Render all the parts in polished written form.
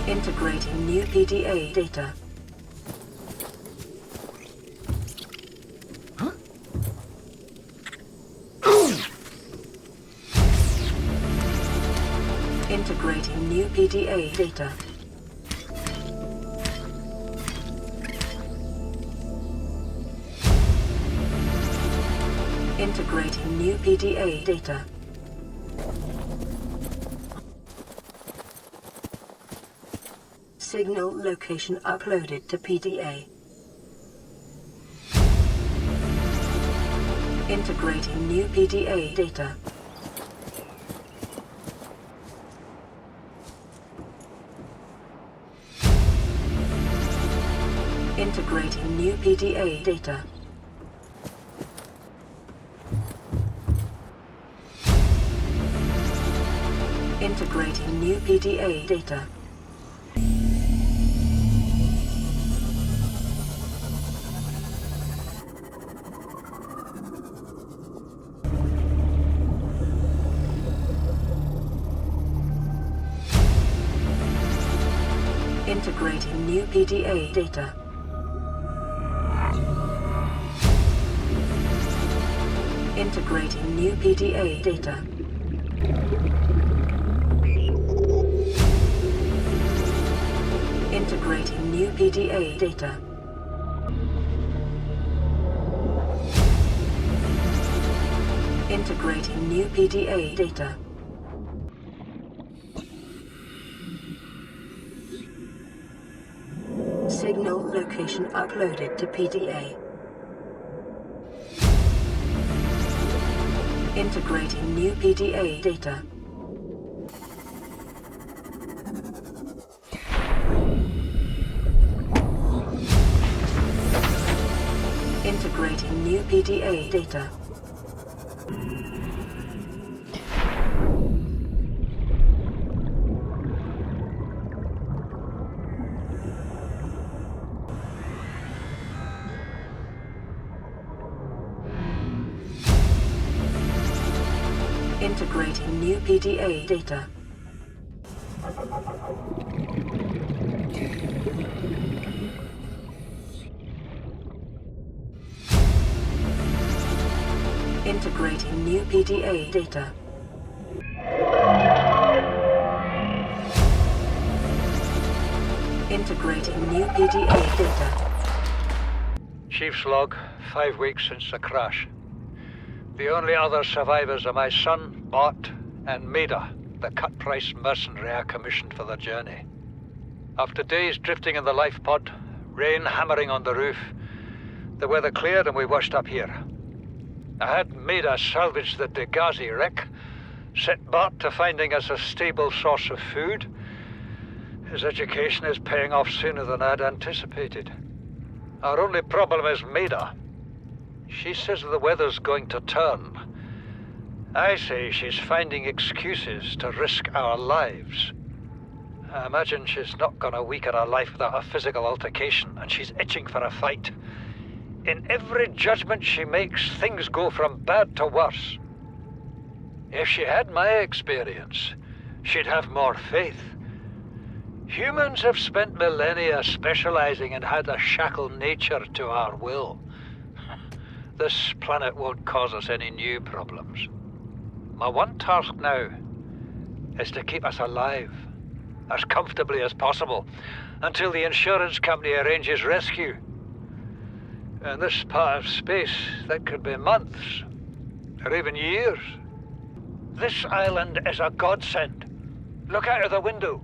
Integrating new PDA data. Integrating new PDA data. Integrating new PDA data. Signal location uploaded to PDA. Integrating new PDA data. Integrating new PDA data. Integrating new PDA data. Integrating new PDA data. Integrating new PDA data. Integrating new PDA data. Integrating new PDA data. Signal location uploaded to PDA. Integrating new PDA data. Integrating new PDA data. Integrating new PDA data. Integrating new PDA data. Integrating new PDA data. Chief's log, 5 weeks since the crash. The only other survivors are my son, Bart, and Maida, the cut-price mercenary I commissioned for the journey. After days drifting in the life pod, rain hammering on the roof, the weather cleared and we washed up here. I had Maida salvage the Degasi wreck, set Bart to finding us a stable source of food. His education is paying off sooner than I'd anticipated. Our only problem is Maida. She says the weather's going to turn. I say she's finding excuses to risk our lives. I imagine she's not gonna weaken her life without a physical altercation, and she's itching for a fight. In every judgment she makes, things go from bad to worse. If she had my experience, she'd have more faith. Humans have spent millennia specializing in how to shackle nature to our will. This planet won't cause us any new problems. My one task now is to keep us alive, as comfortably as possible, until the insurance company arranges rescue. In this part of space, that could be months, or even years. This island is a godsend. Look out of the window.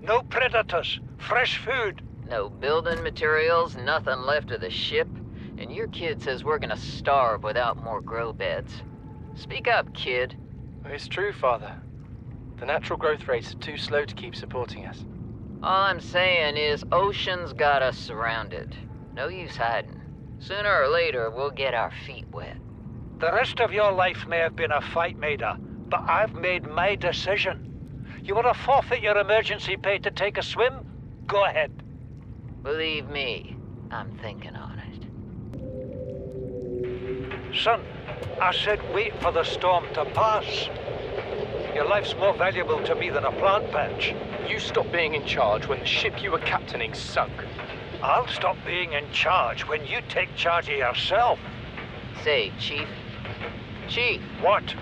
No predators, fresh food. No building materials, nothing left of the ship. And your kid says we're gonna starve without more grow beds. Speak up, kid. It's true, Father. The natural growth rates are too slow to keep supporting us. All I'm saying is ocean's got us surrounded. No use hiding. Sooner or later, we'll get our feet wet. The rest of your life may have been a fight, Maida, but I've made my decision. You want to forfeit your emergency pay to take a swim? Go ahead. Believe me, I'm thinking on it. Son, I said wait for the storm to pass. Your life's more valuable to me than a plant patch. You stopped being in charge when the ship you were captaining sunk. I'll stop being in charge when you take charge of yourself. Say, Chief. Chief, What?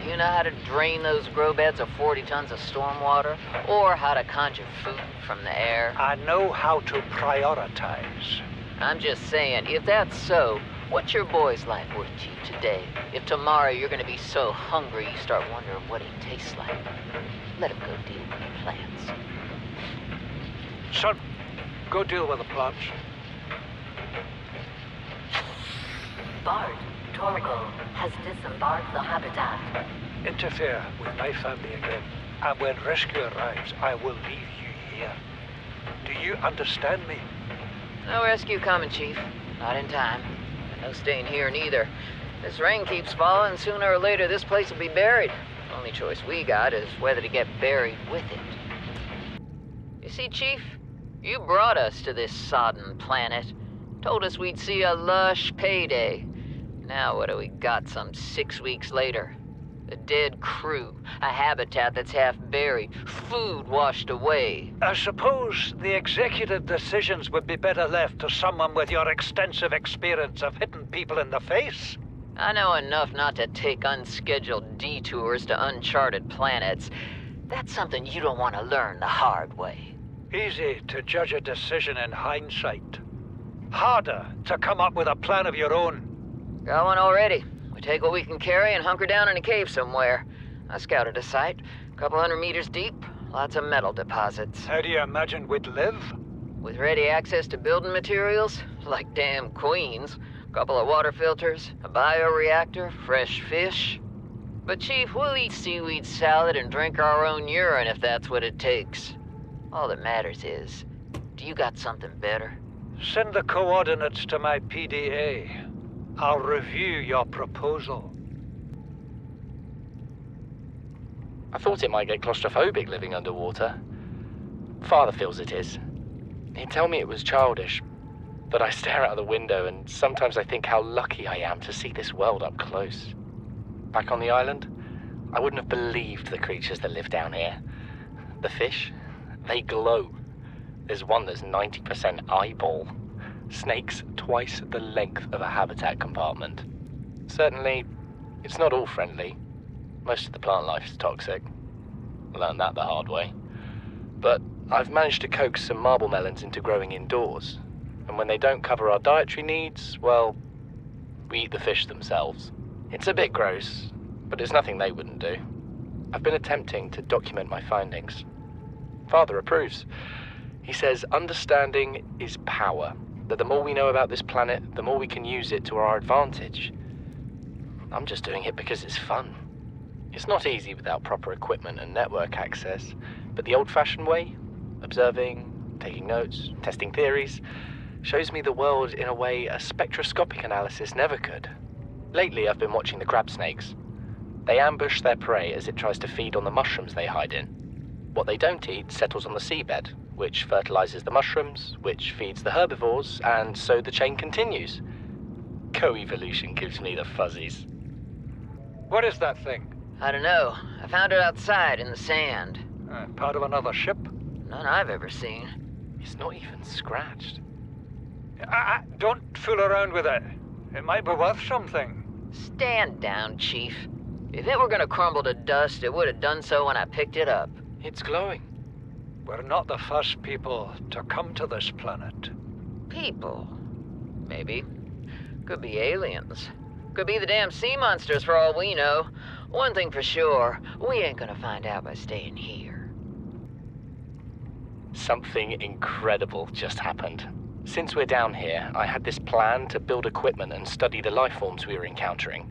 you know how to drain those grow beds of 40 tons of stormwater? Or how to conjure food from the air? I know how to prioritize. I'm just saying, if that's so, what's your boy's life worth to you today? If tomorrow you're gonna be so hungry you start wondering what he tastes like. Let him go deal with the plants. Son, go deal with the plants. Bard, Torgal has disembarked the habitat. Interfere with my family again, and when rescue arrives, I will leave you here. Do you understand me? No rescue coming, Chief. Not in time. And no staying here neither. This rain keeps falling, sooner or later this place will be buried. Only choice we got is whether to get buried with it. You see, Chief, you brought us to this sodden planet. Told us we'd see a lush payday. Now what do we got some 6 weeks later? A dead crew, a habitat that's half buried, food washed away. I suppose the executive decisions would be better left to someone with your extensive experience of hitting people in the face. I know enough not to take unscheduled detours to uncharted planets. That's something you don't want to learn the hard way. Easy to judge a decision in hindsight. Harder to come up with a plan of your own. Got one already. We take what we can carry and hunker down in a cave somewhere. I scouted a site, a couple 100 meters deep, lots of metal deposits. How do you imagine we'd live? With ready access to building materials, like damn queens, a couple of water filters, a bioreactor, fresh fish. But Chief, we'll eat seaweed salad and drink our own urine if that's what it takes. All that matters is, do you got something better? Send the coordinates to my PDA. I'll review your proposal. I thought it might get claustrophobic living underwater. Father feels it is. He'd tell me it was childish, but I stare out the window and sometimes I think how lucky I am to see this world up close. Back on the island, I wouldn't have believed the creatures that live down here. The fish, they glow. There's one that's 90% eyeball. Snakes twice the length of a habitat compartment. Certainly, it's not all friendly. Most of the plant life is toxic. Learned that the hard way. But I've managed to coax some marble melons into growing indoors. And when they don't cover our dietary needs, well, we eat the fish themselves. It's a bit gross, but it's nothing they wouldn't do. I've been attempting to document my findings. Father approves. He says understanding is power, that the more we know about this planet, the more we can use it to our advantage. I'm just doing it because it's fun. It's not easy without proper equipment and network access, but the old-fashioned way, observing, taking notes, testing theories, shows me the world in a way a spectroscopic analysis never could. Lately, I've been watching the crab snakes. They ambush their prey as it tries to feed on the mushrooms they hide in. What they don't eat settles on the seabed, which fertilizes the mushrooms, which feeds the herbivores, and so the chain continues. Co-evolution gives me the fuzzies. What is that thing? I don't know. I found it outside in the sand. Part of another ship? None I've ever seen. It's not even scratched. Don't fool around with it. It might be worth something. Stand down, Chief. If it were gonna crumble to dust, it would have done so when I picked it up. It's glowing. We're not the first people to come to this planet. People. Maybe. Could be aliens. Could be the damn sea monsters for all we know. One thing for sure, we ain't gonna find out by staying here. Something incredible just happened. Since we're down here, I had this plan to build equipment and study the life forms we were encountering,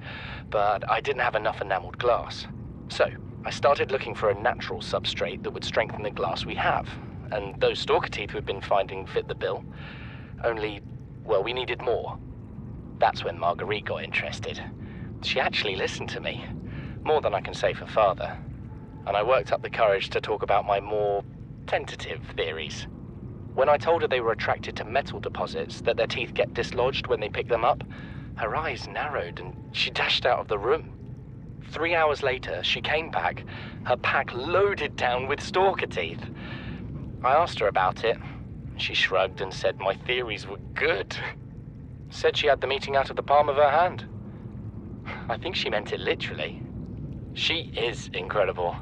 but I didn't have enough enameled glass. So, I started looking for a natural substrate that would strengthen the glass we have, and those stalker teeth we've been finding fit the bill. Only, well, we needed more. That's when Marguerite got interested. She actually listened to me, more than I can say for Father, and I worked up the courage to talk about my more tentative theories. When I told her they were attracted to metal deposits, that their teeth get dislodged when they pick them up, her eyes narrowed and she dashed out of the room. 3 hours later, she came back, her pack loaded down with stalker teeth. I asked her about it. She shrugged and said my theories were good. Said she had the meeting out of the palm of her hand. I think she meant it literally. She is incredible.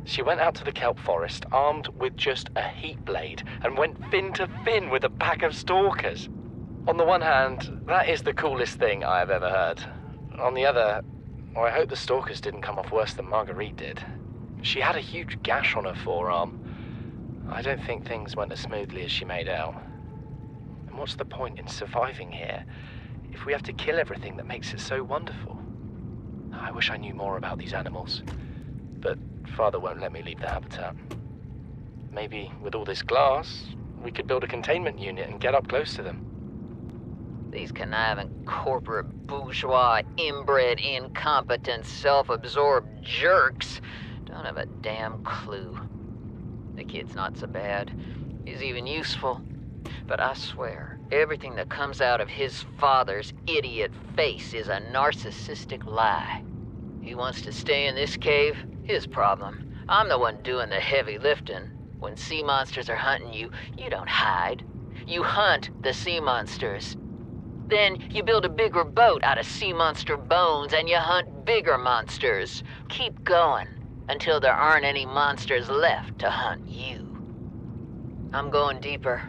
She went out to the kelp forest armed with just a heat blade and went fin to fin with a pack of stalkers. On the one hand, that is the coolest thing I have ever heard. On the other, I hope the stalkers didn't come off worse than Marguerite did. She had a huge gash on her forearm. I don't think things went as smoothly as she made out. And what's the point in surviving here if we have to kill everything that makes it so wonderful? I wish I knew more about these animals, but Father won't let me leave the habitat. Maybe with all this glass, we could build a containment unit and get up close to them. These conniving corporate bourgeois, inbred, incompetent, self-absorbed jerks don't have a damn clue. The kid's not so bad. He's even useful. But I swear, everything that comes out of his father's idiot face is a narcissistic lie. He wants to stay in this cave, his problem. I'm the one doing the heavy lifting. When sea monsters are hunting you, you don't hide. You hunt the sea monsters. Then you build a bigger boat out of sea monster bones and you hunt bigger monsters. Keep going until there aren't any monsters left to hunt you. I'm going deeper.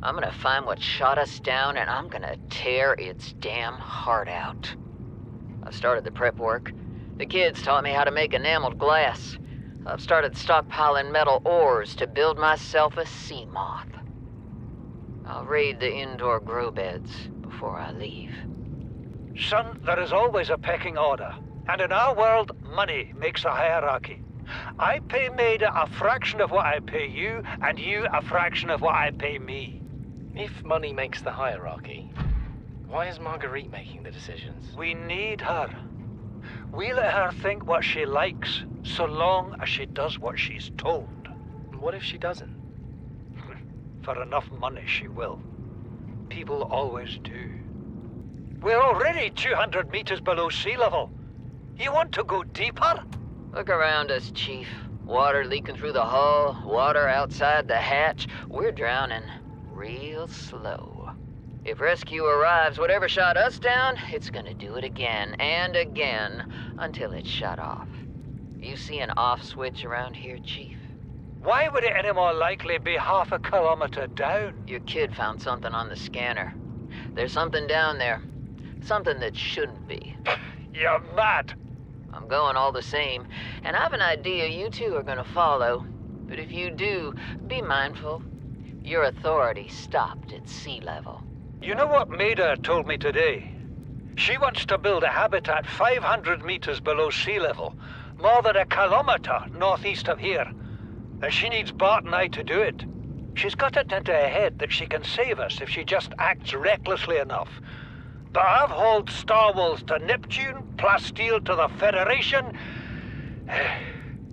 I'm gonna find what shot us down and I'm gonna tear its damn heart out. I've started the prep work. The kids taught me how to make enameled glass. I've started stockpiling metal ores to build myself a sea moth. I'll raid the indoor grow beds before I leave. Son, there is always a pecking order. And in our world, money makes a hierarchy. I pay Maida a fraction of what I pay you, and you a fraction of what I pay me. If money makes the hierarchy, why is Marguerite making the decisions? We need her. We let her think what she likes, so long as she does what she's told. What if she doesn't? For enough money, she will. People always do. We're already 200 meters below sea level. You want to go deeper? Look around us, Chief. Water leaking through the hull, water outside the hatch. We're drowning real slow. If rescue arrives, whatever shot us down, it's gonna do it again and again until it's shut off. You see an off switch around here, Chief? Why would it any more likely be half a kilometer down? Your kid found something on the scanner. There's something down there. Something that shouldn't be. You're mad. I'm going all the same, and I've an idea you two are gonna follow. But if you do, be mindful. Your authority stopped at sea level. You know what Maida told me today? She wants to build a habitat 500 meters below sea level, more than a kilometer northeast of here. And she needs Bart and I to do it. She's got it into her head that she can save us if she just acts recklessly enough. But I've hauled Star Wars to Neptune, Plasteel to the Federation.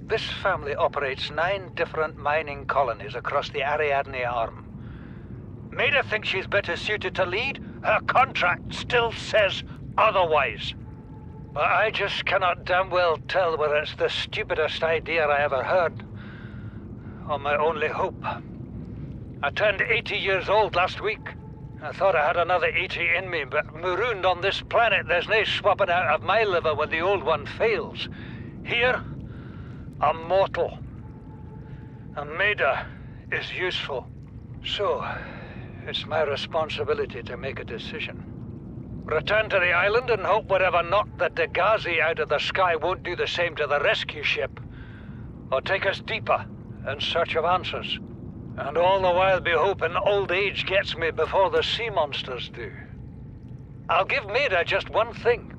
This family operates 9 different mining colonies across the Ariadne Arm. Maida thinks she's better suited to lead. Her contract still says otherwise. But I just cannot damn well tell whether it's the stupidest idea I ever heard, or my only hope. I turned 80 years old last week. I thought I had another 80 in me, but marooned on this planet, there's no swapping out of my liver when the old one fails. Here, I'm mortal. And Maida is useful. So, it's my responsibility to make a decision. Return to the island and hope whatever knocked the Degasi out of the sky won't do the same to the rescue ship. Or take us deeper in search of answers. And all the while be hoping old age gets me before the sea monsters do. I'll give Maida just one thing.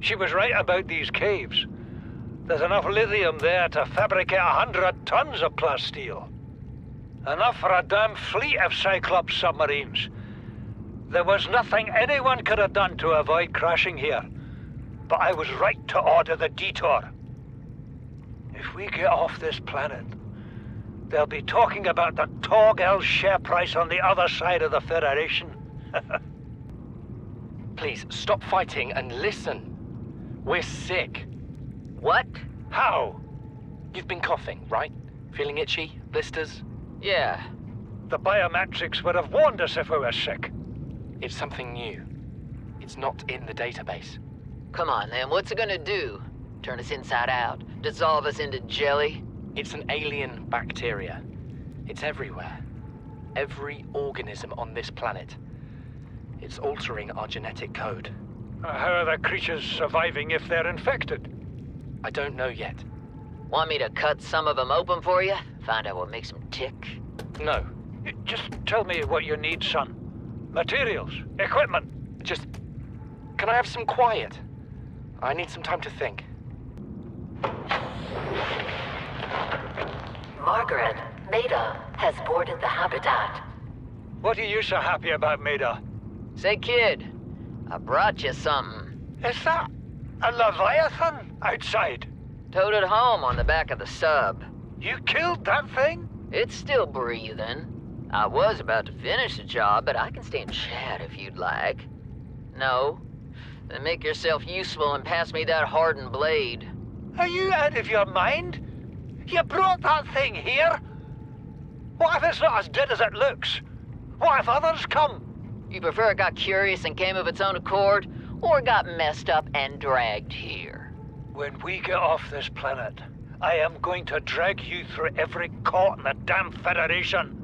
She was right about these caves. There's enough lithium there to fabricate 100 tons of plasteel. Enough for a damn fleet of Cyclops submarines. There was nothing anyone could have done to avoid crashing here. But I was right to order the detour. If we get off this planet, they'll be talking about the Torgal share price on the other side of the Federation. Please, stop fighting and listen. We're sick. What? How? You've been coughing, right? Feeling itchy? Blisters? Yeah. The biometrics would have warned us if we were sick. It's something new. It's not in the database. Come on, then. What's it gonna do? Turn us inside out? Dissolve us into jelly? It's an alien bacteria. It's everywhere. Every organism on this planet. It's altering our genetic code. How are the creatures surviving if they're infected? I don't know yet. Want me to cut some of them open for you? Find out what makes them tick? No. Just tell me what you need, son. Materials, equipment. Just... Can I have some quiet? I need some time to think. Margaret, Maida has boarded the habitat. What are you so happy about, Maida? Say, kid, I brought you something. Is that a Leviathan outside? Towed it home on the back of the sub. You killed that thing? It's still breathing. I was about to finish the job, but I can stay and chat if you'd like. No? Then make yourself useful and pass me that hardened blade. Are you out of your mind? You brought that thing here? What if it's not as dead as it looks? What if others come? You prefer it got curious and came of its own accord, or got messed up and dragged here? When we get off this planet, I am going to drag you through every court in the damn Federation.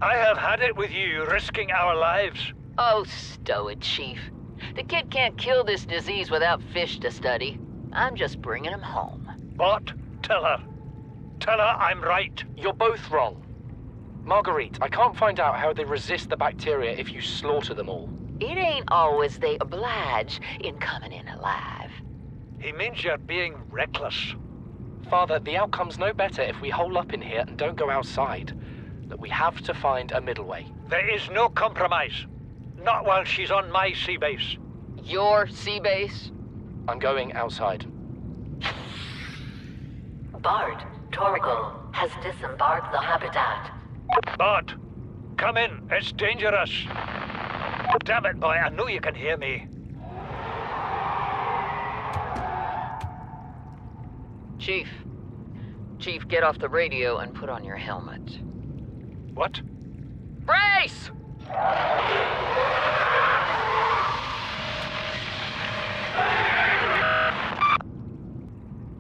I have had it with you risking our lives. Oh, stow it, Chief. The kid can't kill this disease without fish to study. I'm just bringing him home. What? Tell her. Tell her I'm right. You're both wrong. Marguerite, I can't find out how they resist the bacteria if you slaughter them all. It ain't always they oblige in coming in alive. He means you're being reckless. Father, the outcome's no better if we hole up in here and don't go outside. That we have to find a middle way. There is no compromise. Not while she's on my sea base. Your sea base? I'm going outside. Bart, Torgal has disembarked the habitat. Bart, come in. It's dangerous. Damn it, boy. I know you can hear me. Chief, get off the radio and put on your helmet. What? Brace!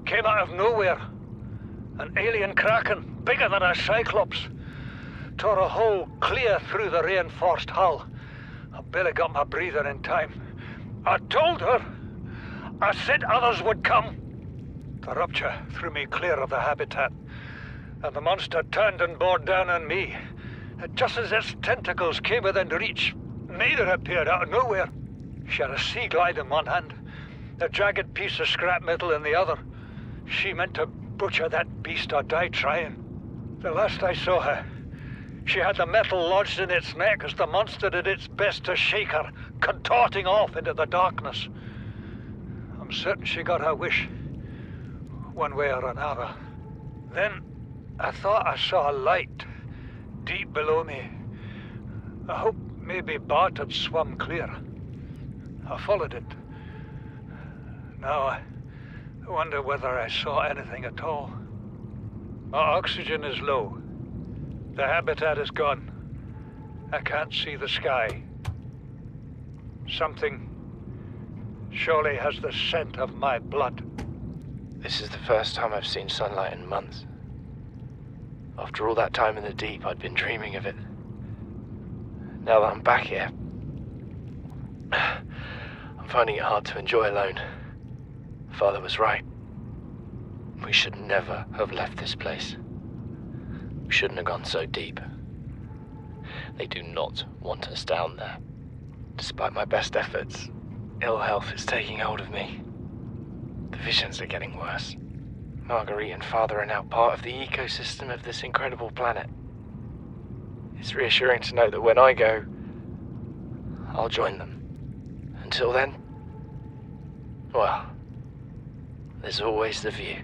Came out of nowhere. An alien kraken, bigger than a cyclops. Tore a hole clear through the reinforced hull. I barely got my breather in time. I told her. I said others would come. The rupture threw me clear of the habitat, and the monster turned and bore down on me. Just as its tentacles came within reach, Maida appeared out of nowhere. She had a sea glide in one hand, a jagged piece of scrap metal in the other. She meant to butcher that beast or die trying. The last I saw her, she had the metal lodged in its neck as the monster did its best to shake her, contorting off into the darkness. I'm certain she got her wish, one way or another. Then I thought I saw a light deep below me. I hoped maybe Bart had swum clear. I followed it. Now I wonder whether I saw anything at all. My oxygen is low. The habitat is gone. I can't see the sky. Something surely has the scent of my blood. This is the first time I've seen sunlight in months. After all that time in the deep, I'd been dreaming of it. Now that I'm back here, I'm finding it hard to enjoy alone. Father was right. We should never have left this place. We shouldn't have gone so deep. They do not want us down there. Despite my best efforts, ill health is taking hold of me. The visions are getting worse. Marguerite and Father are now part of the ecosystem of this incredible planet. It's reassuring to know that when I go, I'll join them. Until then, well, there's always the view.